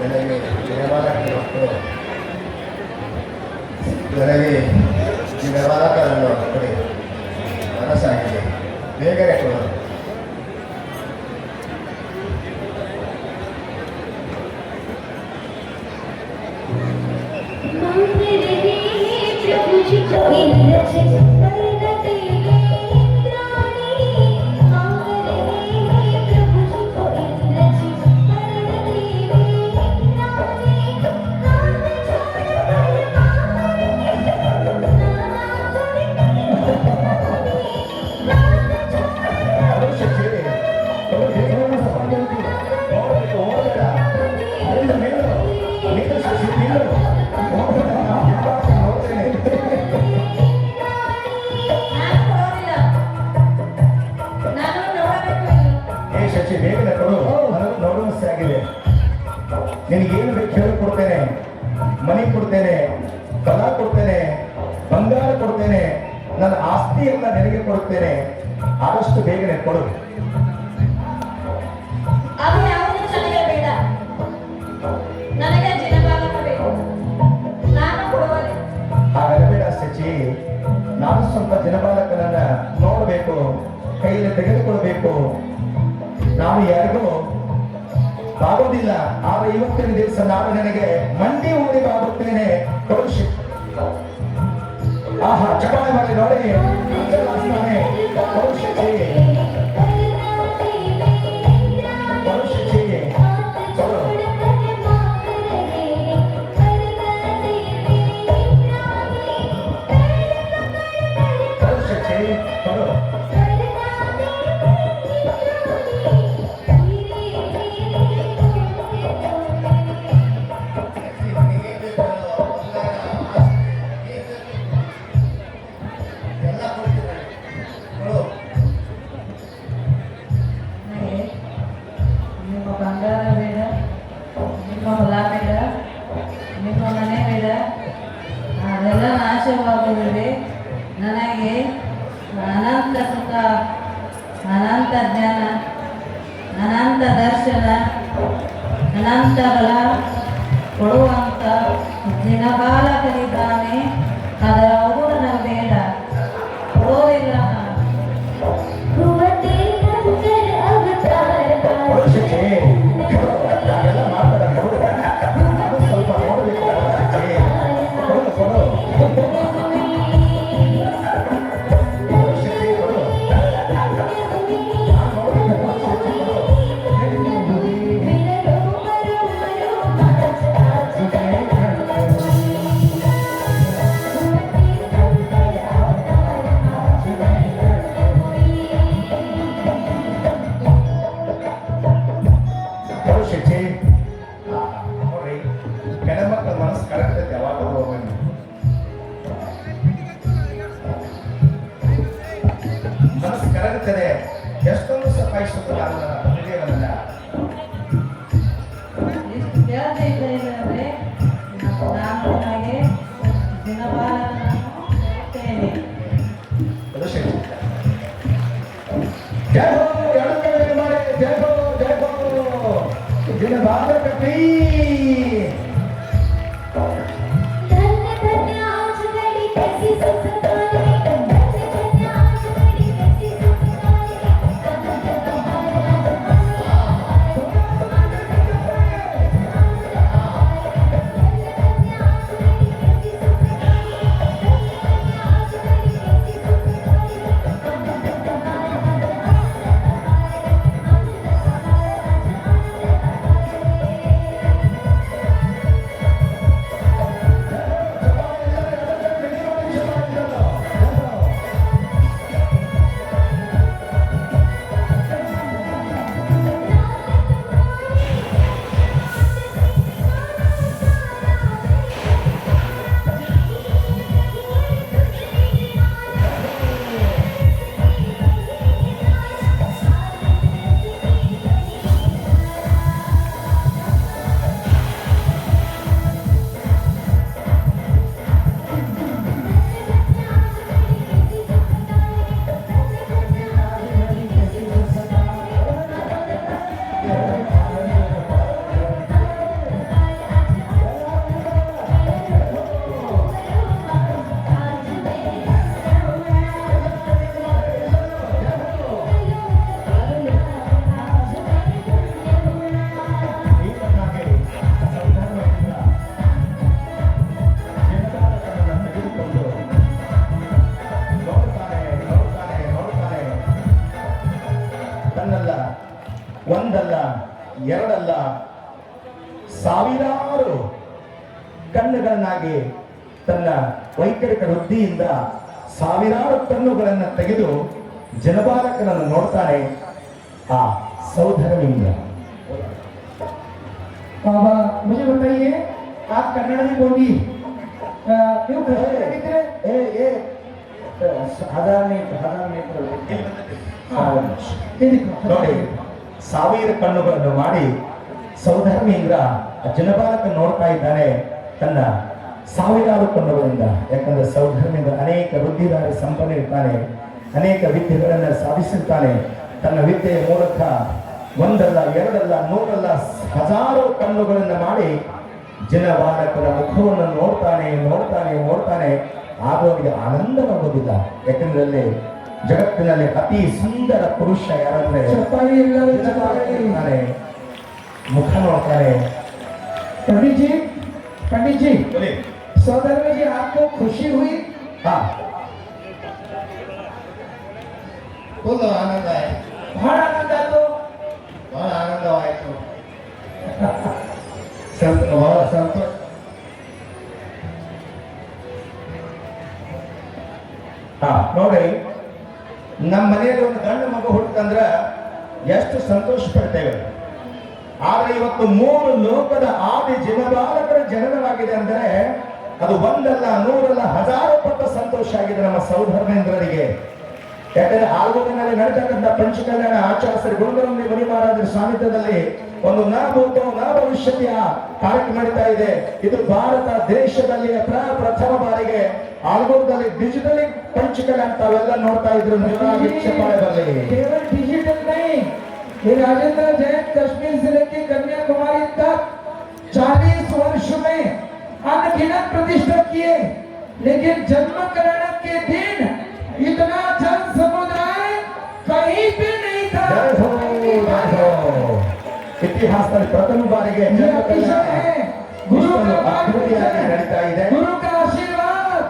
ನನಗೆ ದಿನಮಾನಕ್ಕೆ ಕೊಡು. ನನಗೆ ದಿನಮಾನಗಳನ್ನು ಕೊಡಿ. ಮನಸ್ಸಾಗಿದೆ, ಬೇಗನೆ ಕೊಡು. प्रभु जी कोई रचे परिणति ಶಶಿ ಬೇಗನೆ ಕೊಡು. ನನಗೂ ನೋಡುವಷ್ಟೇ ಆಗಿದೆ. ನಿನಗೇನು ಬೇಕು ಹೇಳಿ ಕೊಡ್ತೇನೆ. ಮನೆ ಕೊಡ್ತೇನೆ, ಹೊಲ ಕೊಡ್ತೇನೆ, ಬಂಗಾರ ಕೊಡ್ತೇನೆ, ನನ್ನ ಆಸ್ತಿಯನ್ನ ನಿನಗೆ ಕೊಡುತ್ತೇನೆ. ಆದಷ್ಟು ಬೇಗನೆ ಕೊಡು. ಅದು ಯಾವುದು ನನಗೆ ಬೇಡ. ನನಗೆ ಜಿನಬಾಲಕ ಬೇಕು. ನಾನು ಕೊಡುವರೆ. ಹಾಗಾದ್ರೆ ಬೇಡ ಶಚಿ, ನಾನು ಸ್ವಲ್ಪ ಜನಬಾಲಕನನ್ನ ನೋಡಬೇಕು, ಕೈಯಲ್ಲಿ ತೆಗೆದುಕೊಳ್ಬೇಕು. ನಾನು ಯಾರಿಗೂ ಬಾಗೋದಿಲ್ಲ. ಆದ್ರೆ ಇವತ್ತಿನ ದಿವಸ ನಾನು ನನಗೆ ಮಂಡಿ ಊರಿ ಬಾಗುತ್ತೇನೆ. ಕೊಡು. ಆಹಾ, ಚಪಾಳೆ ಮಾಡಿ ನೋಡಿ. ಕೊಡು ಶಚಿ, ಕೊಡು ಶಚಿ, ಕೊಡು. ಕೊಡು ಶಚಿ, ಕೊಡು. ನಿಮ್ಮ ಬಂಗಾರ ಬೇಡ, ನಿಮ್ಮ ಹೊಲ ಬೇಡ, ನಿಮ್ಮ ಮನೆ ಬೇಡ, ಅದೆಲ್ಲ ನಾಶವಾಗುವುದಿದೆ. ನನಗೆ ಅನಂತ ಸುಖ, ಅನಂತ ಜ್ಞಾನ, ಅನಂತ ದರ್ಶನ, ಅನಂತ ಬಲ ಕೊಡುವಂಥ ದಿನಬಾಲಕರಿದ್ದಾನೆ. ಅದರವರು ನನಗೆ ಬೇಡ, ಕೊಡೋದಿಲ್ಲ ನಾನು. ಕೊಡು ಶಚಿ, ನಾವೆಲ್ಲ ಮಾತಾಡ ಕೊಡು. ಅದು ಸ್ವಲ್ಪ ನೋಡಬೇಕು ಶಚಿ. ಕೊಡು, ಕೊಡು. ಕೊಡು ಶಚಿ, ಕೊಡು. ನಾನು ನೋಡ್ಬೇಕು ಶಚಿ, ಕೊಡು. ಕೊಡು ಶಚಿ. ನೋಡ್ರಿ, ಹೆಣ್ಮಕ್ಳ ಮನಸ್ಸು ಕರೆಕ್ಟ್ ಯಾವಾಗ ಹೋಗ್ಬನ್ನಿ. ಮನಸ್ಸು ಕರಗುತ್ತದೆ. ಎಷ್ಟೊಂದು ಸಫಾಯಿಸುತ್ತದೆ ನನ್ನ ಹೃದಯವನ್ನ. ಎಷ್ಟು ಕೇಳ್ತಾ ಇದ್ದಾರೆ, ನಾನು ನನಗೆ ದಿನಬಾಲಕನನ್ನು ಕೊಡುತ್ತೇನೆ. ಅದು ಶಕ್ತಿ. ಜಯ ಹೋ, ಎರಡು ಕಡೆ ಮಾಡಿ. ಜಯ ಹೋ, ಜಯ ಹೋ. ದಿನ ಬಾಲ ಕಟ್ಟಿ. धन्य धन्य आज मेरी कैसी सुखदाई, धन्य धन्य आज मेरी कैसी सुखदाई। धन्य धन्य आज ಕಣ್ಣಲ್ಲ, ಒಂದಲ್ಲ, ಎರಡಲ್ಲ, ಸಾವಿರಾರು ಕಣ್ಣುಗಳನ್ನಾಗಿ ತನ್ನ ವೈಖರಿಕ ವೃದ್ಧಿಯಿಂದ ಸಾವಿರಾರು ಕಣ್ಣುಗಳನ್ನು ತೆಗೆದು ಜನಬಾಲಕನನ್ನು ನೋಡ್ತಾನೆ ಆ ಸೌಧರ್ಮಿಯಿಂದ. बाबा मुझे बताइए आप कन्नड़ में बोलिए क्यों कहते ये देखो ನೋಡಿ, ಸಾವಿರ ಕಣ್ಣುಗಳನ್ನು ಮಾಡಿ ಸೌಧರ್ಮಿಯಿಂದ ಜನಬಾಲಕ ನೋಡ್ತಾ ಇದ್ದಾನೆ ತನ್ನ ಸಾವಿರಾರು ಕಣ್ಣುಗಳಿಂದ. ಯಾಕಂದ್ರೆ ಸೌಧರ್ಮಿಯಿಂದ ಅನೇಕ ವೃದ್ಧಿದಾರಿ ಸಂಪನ್ನ ಇರ್ತಾನೆ, ಅನೇಕ ವಿದ್ಯೆಗಳನ್ನು ಸಾಧಿಸಿರ್ತಾನೆ. ತನ್ನ ವಿದ್ಯೆಯ ಮೂಲಕ ಒಂದಲ್ಲ, ಎರಡಲ್ಲ, ನೂರಲ್ಲ, ಹಜಾರು ಕಣ್ಣುಗಳನ್ನು ಮಾಡಿ ಜನಬಾಲಕನ ಮುಖವನ್ನು ನೋಡ್ತಾನೆ ನೋಡ್ತಾನೆ ನೋಡ್ತಾನೆ. ಆದರೂ ಅವನಿಗೆ ಆನಂದವಾಗುವುದಿಲ್ಲ. ಯಾಕಂದ್ರೆ ಅಲ್ಲಿ ಜಗತ್ತಿನಲ್ಲಿ ಅತಿ ಸುಂದರ ಪುರುಷ ಯಾರಂದ್ರೆ चपाई इल्लवे चपाई ಇರ್ತಾನೆ, ಮುಖ ನೋಡ್ತಾನೆ. पंडित जी सौदर में जी आपको खुशी हुई ಹಾ, ಫುಲ್ ಆನಂದ ಆಯ್ತು, बड़ा आनंद आतो ಬಹಳ ಆನಂದವಾಯಿತು, ಬಹಳ ಸಂತೋಷ. ಹಾ, ನೋಡಿ, ನಮ್ಮ ಮನೆಯಲ್ಲಿ ಒಂದು ಗಂಡು ಮಗು ಹುಟ್ಟಂದ್ರ ಎಷ್ಟು ಸಂತೋಷ ಪಡ್ತೇವೆ. ಆದ್ರೆ ಇವತ್ತು 3 ಲೋಕದ ಆದಿ ಜನಬಾಲಕರ ಜನನವಾಗಿದೆ ಅಂದರೆ ಅದು ಒಂದಲ್ಲ, ನೂರಲ್ಲ, ಹಜಾರು ಪಟ್ಟು ಸಂತೋಷ ಆಗಿದೆ ನಮ್ಮ ಸೌಧರ್ಮೇಂದ್ರರಿಗೆ. ಯಾಕಂದ್ರೆ ಆಲ್ಗೋಡಿನಲ್ಲಿ ನಡೆತಕ್ಕಂಥ ಪಂಚಕಲ್ಯಾಣ ಆಚಾರ್ಯ ಶ್ರೀ ಗುರುಗರಂಬಿ ಮಣಿ ಮಹಾರಾಜರ ಸಾನ್ನಿಧ್ಯದಲ್ಲಿ ಒಂದು ನ ಭೂತೋ ನ ಭವಿಷ್ಯತಿಯ ಕಾರ್ಯಕ್ರಮ ನಡೀತಾ ಇದೆ. ಇದು ಭಾರತ ದೇಶದಲ್ಲಿ ಪ್ರಥಮ ಬಾರಿಗೆ ಆಲ್ಗೋಡದಲ್ಲಿ ಡಿಜಿಟಲಿ ಪಂಚಕಲ್ಯಾಣ ತಾವೆಲ್ಲ ನೋಡ್ತಾ ಇದ್ರು. ನಿಜವಾಗಿ ಚಪ್ಪಾಳೆ ಬರಲಿ. केवल डिजिटल नहीं, ये राजेंद्र जैन कश्मीर जिले के कन्याकुमारी तक 40 वर्ष में अनगिनत प्रतिष्ठा किए, लेकिन जन्म ग्रहण के दिन इतना जन समुदाय कहीं भी नहीं था। ಜೈ ಹೋ, ಜೈ ಹೋ. ಇತಿಹಾಸದಲ್ಲಿ ಪ್ರಥಮ ಬಾರಿಗೆ ये अतिशय है गुरु का ಅದ್ಭುತವಾಗಿ ನಡೀತಾ ಇದೆ. गुरु का आशीर्वाद।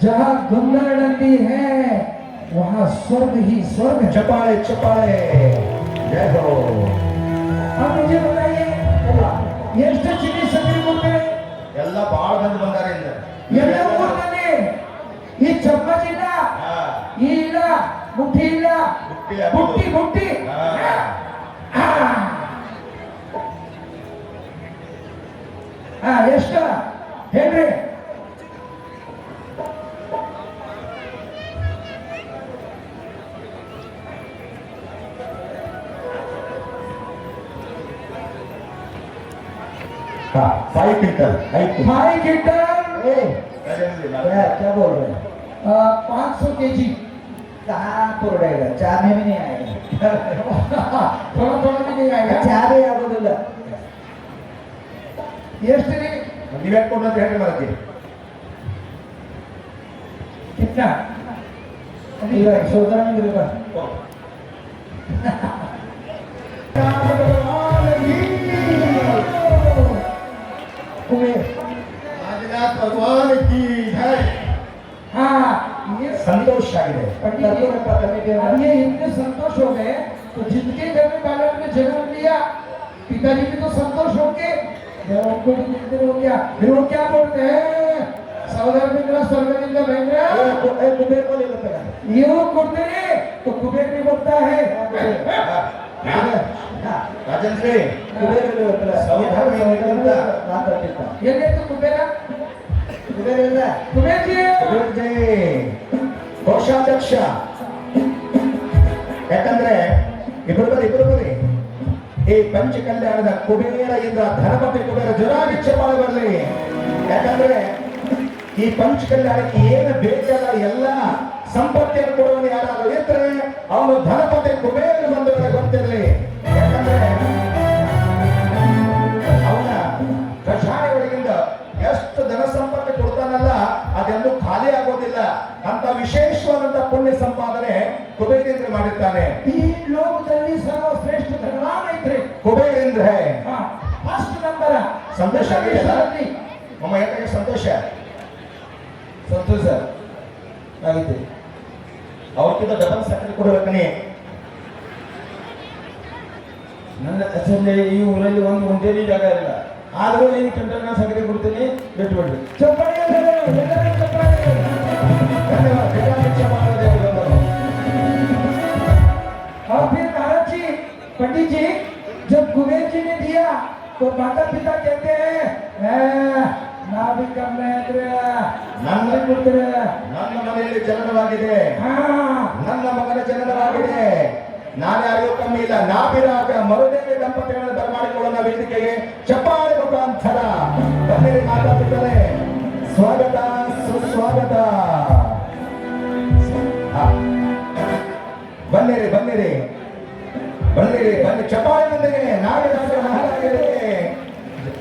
जहाँ गंगा नदी है वहाँ स्वर्ग ही स्वर्ग है। ಚಪ್ಪಾಳೆ ಚಪ್ಪಾಳೆ. ಜೈ ಹೋ. अब मुझे बताइए ಎಷ್ಟು ಚಿನಿ ಸಗರಿ ಕೊಡ್ತೇವೆ ಎಲ್ಲ ಬಹಳ ಮಂದಿ ಬಂದಾರೆ ಇಂದ. ಎಲ್ಲ ಕೊಡ್ತಾನೆ. ಈ ಚಮ್ಮಚ ಇಲ್ಲ, ಹಾ, ಈ ಇಲ್ಲ, ಮುಟ್ಟಿ ಇಲ್ಲ, ಬುಟ್ಟಿ ಹಾಕೋದು. ಬುಟ್ಟಿ ಬುಟ್ಟಿ ಹಾ. ಎಷ್ಟ ಹೇಳ್ರಿ. हाँ, 5 क्विंटल, 5 क्विंटल। 5 क्विंटल क्या बोल रहे हैं? 500 केजी कहाँ पुरड़ेगा? चाय में भी नहीं आएगा, थोड़ा थोड़ा भी नहीं आएगा। चाय भी आಗೋದಿಲ್ಲ. ಎಷ್ಟು ರೀ? ನೀವೇ ಕೊಡು ಅಂತ ಹೇಳಿ ಮಾಡ್ತೀವಿ. कितना ಈಗ ಸೋದರನಿಗೆ ಬಾ. ಆದಿನಾಥ ಭಗವಾನ್ ಕಿ ಜೈ. हाँ ये ಸಂತೋಷ ಆಗಿದೆ. अब ये इतने संतोष हो गए तो जिनके घर में बालक ने जन्म लिया पिताजी भी तो संतोष होंगे, जब उनको भी कितने हो गया। फिर वो क्या बोलते हैं सौदर मिंद्रा स्वर्गलिंग भैंद्रा कुबेर को ले लो पहले. ये वो बोलते हैं तो कुबेर भी बोलता है। ರಾಜೇಂದ್ರಿ, कुबेर को ले लो पहले. ಸೌಧರ್ಮಿಯಿಂದ ಮಾತಾಡ್ತಿರ್ತ. ये ले तो कुबेरा कुबेर ಇಲ್ಲ. कुबेर जी ಜೈ ಕೋಶಾಧ್ಯಕ್ಷ. ಯಾಕಂದ್ರೆ ಇಬ್ಬರು ಬರಿ ಈ ಪಂಚಕಲ್ಯಾಣದ ಕುಬೇರ ಇಂದ ಧನಪತಿ ಕುಬೇರ ಜೋರಾಗಿ ಚಪ್ಪಾಳೆ ಬರಲಿ. ಯಾಕಂದ್ರೆ ಈ ಪಂಚಕಲ್ಯಾಣಕ್ಕೆ ಏನು ಬೇಕಲ್ಲ ಎಲ್ಲ ಸಂಪತ್ತಿಯನ್ನು ಕೊಡುವನು ಯಾರಾದ್ರೂ ಇದ್ರೆ ಅವನು ಧನಪತಿ ಕುಬೇರ ಬಂದವರ ಗೊತ್ತಿರಲಿ. ಯಾಕಂದ್ರೆ ಅವನ ಖಜಾನೆ ಒಳಗಿಂದ ಎಷ್ಟು ಧನ ಸಂಪತ್ತು ಕೊಡ್ತಾನಲ್ಲ ಅದೆಂದೂ ಖಾಲಿ ಆಗೋದಿಲ್ಲ. ಅಂತ ವಿಶೇಷವಾದಂತ ಪುಣ್ಯ ಸಂಪಾದನೆ ಕುಬೇರೇಂದ್ರ ಮಾಡಿರ್ತಾನೆ. ಈ ಲೋಕದಲ್ಲಿ ಸರ್ವಶ್ರೇಷ್ಠ ಧನವಾನ್ ಐತ್ರಿ ಕುಬೇರೇಂದ್ರ ಫಸ್ಟ್ ನಂಬರ್. ಸಂತೋಷ ಆಗಿದೆಯಲ್ಲ? ಮಮ್ಮ ಯಾಕೆ ಸಂತೋಷ? ಸಂತೋಷ ಆಗಿದೆ. ಅವ್ರಿಗಿಂತ ಡಬಲ್ ಸಕ್ಕರೆ ಕೊಡ್ಬೇಕನಿ. ನನ್ನ ಹೆಸರಲ್ಲಿ ಈ ಊರಲ್ಲಿ ಒಂದು ಒಂದೇಲಿ ಜಾಗ ಇಲ್ಲ. ಆದರೂ 5 ಕ್ವಿಂಟಲ್ ನಾನು ಸಕ್ಕರೆ ಕೊಡ್ತೀನಿ, ಬಿಟ್ಟು ಬಿಡ್ರಿ. चप्पल चप्पल ಧನ್ಯವಾದ. ಭಿಕ್ಷೆ ಮಾಡೋದೇ ಇದೊಂದು. और फिर महाराज जी, पंडित जी, जब कुबेर जी ने दिया तो माता पिता कहते हैं ना भी कम ನನ್ನ ಕೊಡ್ತಾರೆ. ನನ್ನ ಮನೆಯಲ್ಲಿ ಜನನವಾಗಿದೆ, हाँ ನನ್ನ ಮಗನ ಜನನವಾಗಿದೆ, ನಾನ್ಯಾರಿಗೂ ಕಮ್ಮಿ ಇಲ್ಲ. ನಾಭಿರಾಗ ಮರುದೇವಿ ದಂಪತಿಗಳನ್ನು ಬರಮಾಡಿಕೊಳ್ಳೋಣ ವೇದಿಕೆಗೆ ಚಪ್ಪಾಳೆ ಮುಖಾಂತರ. ಬನ್ನಿರಿ ಮಾತಾ ಪಿತರೇ, ಸ್ವಾಗತ ಸುಸ್ವಾಗತ. ಹಾ. ಬನ್ನಿರಿ ಬನ್ನಿರಿ ಬನ್ನಿರಿ ಬನ್ನಿ, ಚಪ್ಪಾಳೆಯೊಂದಿಗೆ ನಾಗರಾಜ ಮಹಾರಾಜರಿಗೆ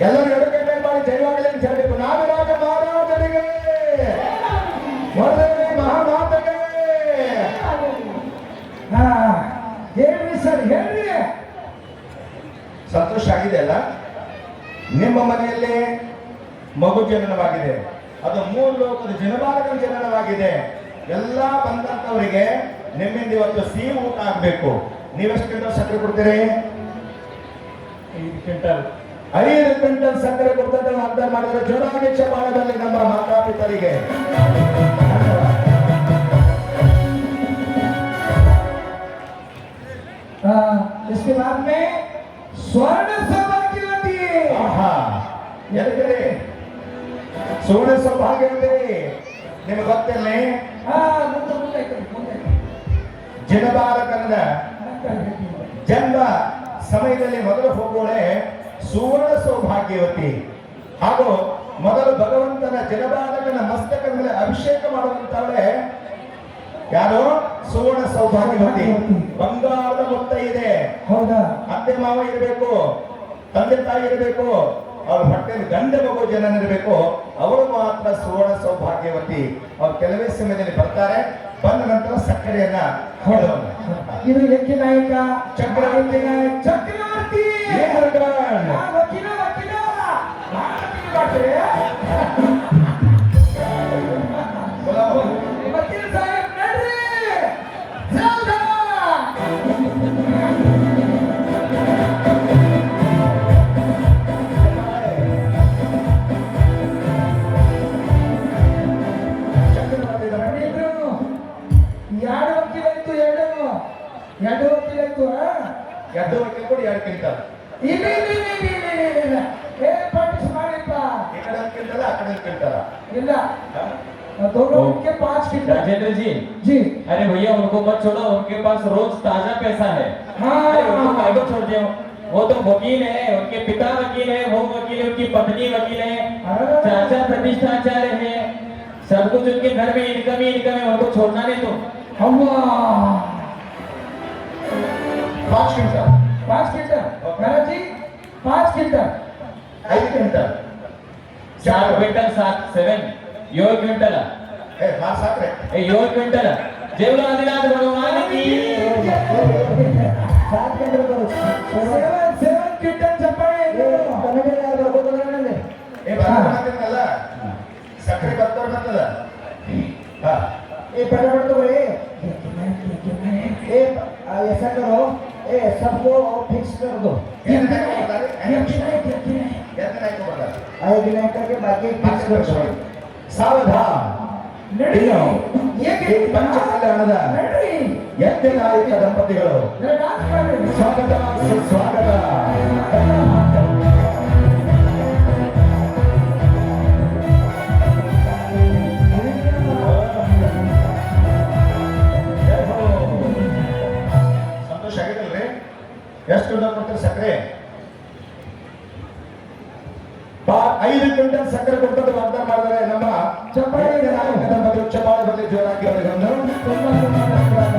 ಎಲ್ಲರೂ ಎಡಕ್ಕೆ ಮೇಲೆ ಮಾಡಿ ಜಯವಾಗಲಿ ಅಂತ ಹೇಳಬೇಕು. ನಾಗರಾಜ ಮಹಾರಾಜರಿಗೆ, ವರದೇವಿ ಮಹಾಮಾತೆಗೆ. हाँ ಹೇಳ್ರಿ ಸರ್ ಹೇಳ್ರಿ. ಸಂತೋಷ ಆಗಿದೆ ಅಲ್ಲ? ನಿಮ್ಮ ಮನೆಯಲ್ಲಿ ಮಗು ಜನನವಾಗಿದೆ, ಅದು 3 ಲೋಕದ ಜನಬಾಲಕನ ಜನನವಾಗಿದೆ. ಎಲ್ಲ ಬಂದಂತವರಿಗೆ ನಿಮ್ಮಿಂದ ಇವತ್ತು ಸಿಹಿ ಊಟ ಆಗಬೇಕು. ನೀವೆಷ್ಟು ಕ್ವಿಂಟಲ್ ಸಕ್ಕರೆ ಕೊಡ್ತೀರಿ? 5 ಕ್ವಿಂಟಲ್ 5 ಕ್ವಿಂಟಲ್ ಸಕ್ಕರೆ ಕೊಡ್ತಾರೆ ವಾಗ್ದಾನ ಮಾಡಿದ್ರೆ ಜೋರಾಗಿ ಚಪ್ಪಾಳೆಯಲ್ಲಿ ನಮ್ಮ ಮಾತಾಪಿತರಿಗೆ. इसके बाद में स्वर्ण सौभाग्यवती. ಆಹಾ, ಎಲ್ಲಿದೆ ಸುವರ್ಣ ಸೌಭಾಗ್ಯವತಿ? ನಿಮಗೆ ಗೊತ್ತಿರಲಿ, ಮುಂದೆ ಮುಂದೆ ಮುಂದೆ ಜನಬಾಲಕನ ಜನ್ಮ ಸಮಯದಲ್ಲಿ ಮೊದಲು ಹೋಗೋಳೆ ಸುವರ್ಣ ಸೌಭಾಗ್ಯವತಿ. ಹಾಗೂ ಮೊದಲು ಭಗವಂತನ ಜನಬಾಲಕನ ಮಸ್ತಕದ ಮೇಲೆ ಅಭಿಷೇಕ ಮಾಡುವಂತವಳೆ ಯಾರು? ಸುವರ್ಣ ಸೌಭಾಗ್ಯವತಿ. ಬಂಗಾರದ ಮೊತ್ತ ಇದೆ. ಹೌದಾ? ಅತ್ತೆ ಮಾವ ಇರಬೇಕು, ತಂದೆ ತಾಯಿ ಇರಬೇಕು, ಅವ್ರ ಹೊಟ್ಟೆಯಲ್ಲಿ ಗಂಡ ಮಗು ಜನನ ಇರಬೇಕು, ಅವರು ಮಾತ್ರ ಸುವರ್ಣ ಸೌಭಾಗ್ಯವತಿ. ಅವ್ರು ಕೆಲವೇ ಸಮಯದಲ್ಲಿ ಬರ್ತಾರೆ. ಬಂದ ನಂತರ ಸಕ್ಕರೆಯನ್ನ ಹೊಡೆದವನು. ಇದು ಎಕ್ಕಿ ನಾಯಕ ಚಕ್ರವರ್ತಿ. ಚಕ್ರವರ್ತಿ. ಏನ್ ವಕೀಲ ವಕೀಲ ಮಾಡ್ತೀರಿ? ವಕೀಲ ಸಾಹೇಬ್ ನಡ್ರಿ. ಜಲ್ದ. ಇಬ್ರು. ಎರಡು ವಕೀಲ ಇತ್ತು, ಎರಡು ವಕೀಲ ಇತ್ತು. ಎದ್ದು ವಕೀಲ ಕೂಡ 2 ಕ್ವಿಂಟಲ್. ಇಲ್ಲ ಇಲ್ಲ ಇಲ್ಲ ಇಲ್ಲ ಇಲ್ಲ ಇಲ್ಲ ಇಲ್ಲ. ಪಾರ್ಟಿಸ್ ಮಾಡಿಪ್ಪ. ಈ ಕಡೆ 1 ಕ್ವಿಂಟಲ್, ಆ ಕಡೆ 1 ಕ್ವಿಂಟಲ್. ಇಲ್ಲ दोनों के 5 क्विंटल. राजेंद्र जी, जी अरे भैया उनको मत छोड़ो, उनके पास रोज ताजा पैसा है। हाँ। अरे उनको काहे को छोड़ दिया? वो तो वकील है, उनके पिता वकील है, वो वकील है, उनकी पत्नी वकील है, अरे। चाचा प्रतिष्ठाचार्य है, सब कुछ उनके घर में इनकम ही इनकम है, उनको छोड़ना नहीं तो। अव्वा 5 ಕ್ವಿಂಟಲ್. 5 क्विंटल. महाराज जी 5 क्विंटल. 5 ಕ್ವಿಂಟಲ್. 4 क्विंटल 7 7 क्विंटल ಮಾರ್ ಸಾಕ್ರೆ. 7 क्विंटल जेवला आदिनाथ भगवान की 7 ಕ್ವಿಂಟಲ್ ಬರು. 7 क्विंटल ಚಪ್ಪಾಳೆ. ಕನ್ನಡ ಯಾರು ಬರ್ಕೋತಾರಲ್ಲ? ಬರ್ತಾರಲ್ಲ ಸಕ್ಕರೆ ಬರ್ತಾರಲ್ಲ. ಹಾ, ए फटाफट तो बोले, ए ऐसा करो, ए सबको फिक्स कर दो. आए दिन करके बाकी फिक्स कर दो. ಸಾವಧಾನ. ನಡಿ. ಈ ಪಂಚಕಲ್ಯಾಣದ ನಡಿ. ಯಜ್ಞನಾಯಕ ದಂಪತಿಗಳು ಡಾನ್ಸ್ ಮಾಡಿ. ಸ್ವಾಗತ ಸುಸ್ವಾಗತ. ಸಂತೋಷ ಆಗಿದಲ್ರಿ? ಎಷ್ಟು ಕ್ವಿಂಟಲ್ ಕೊಡ್ತಾರೆ ಸಕ್ಕರೆ? 5 ಕ್ವಿಂಟಲ್ ಸಕ್ಕರೆ ಕೊಡ್ತಾರೆ ವಾಗ್ದಾನ ಮಾಡಿದರೆ ನಮ್ಮ ಚಪ್ಪಾಳೆ. ಯಜ್ಞನಾಯಕ ದಂಪತಿಗಳು. ಚಪ್ಪಾಳೆ ಬರಲಿ ಜೋರಾಗಿ ಅವರಿಗೆ ಒಂದು. ತುಂಬಾ ತುಂಬಾ ಧನ್ಯವಾದ.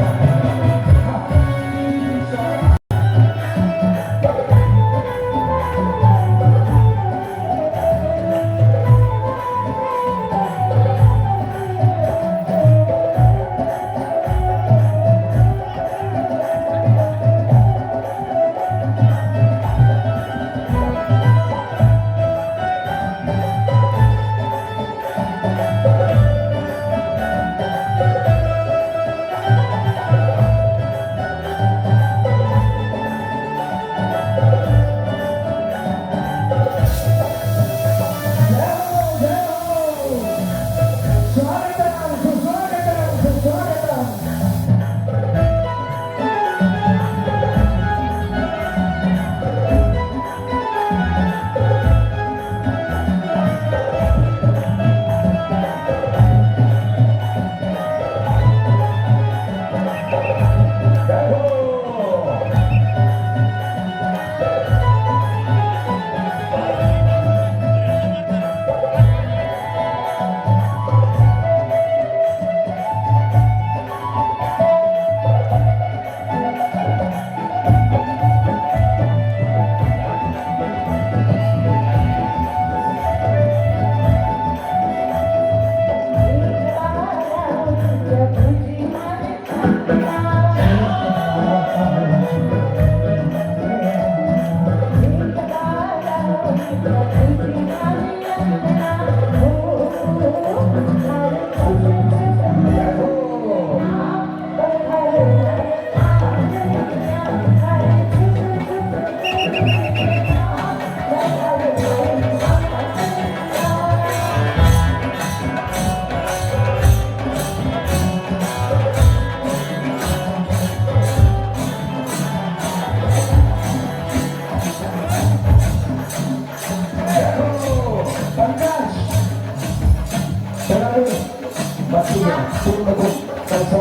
ಮತ್ತಿಗೆ ಕುಟುಂಬದ ಕೆಲಸ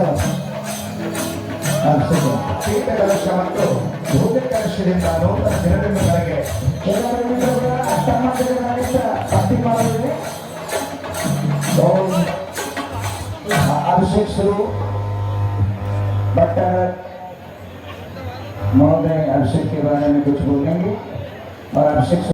ಪೀಠ ಕಲಶ ಮತ್ತು ಭೂಮಿ ಕಲಶದಿಂದ ನೂತನ ದಿನದಿಂದಗಳಿಗೆ ಕೆಲವರು ಅಷ್ಟಮಂದಿರ ಭಕ್ತಿ ಮಾಡಿದ್ರೆ अभिषेक शुरू डॉक्टर महोदय अभिषेक के बारे में कुछ बोलेंगे और अभिषेक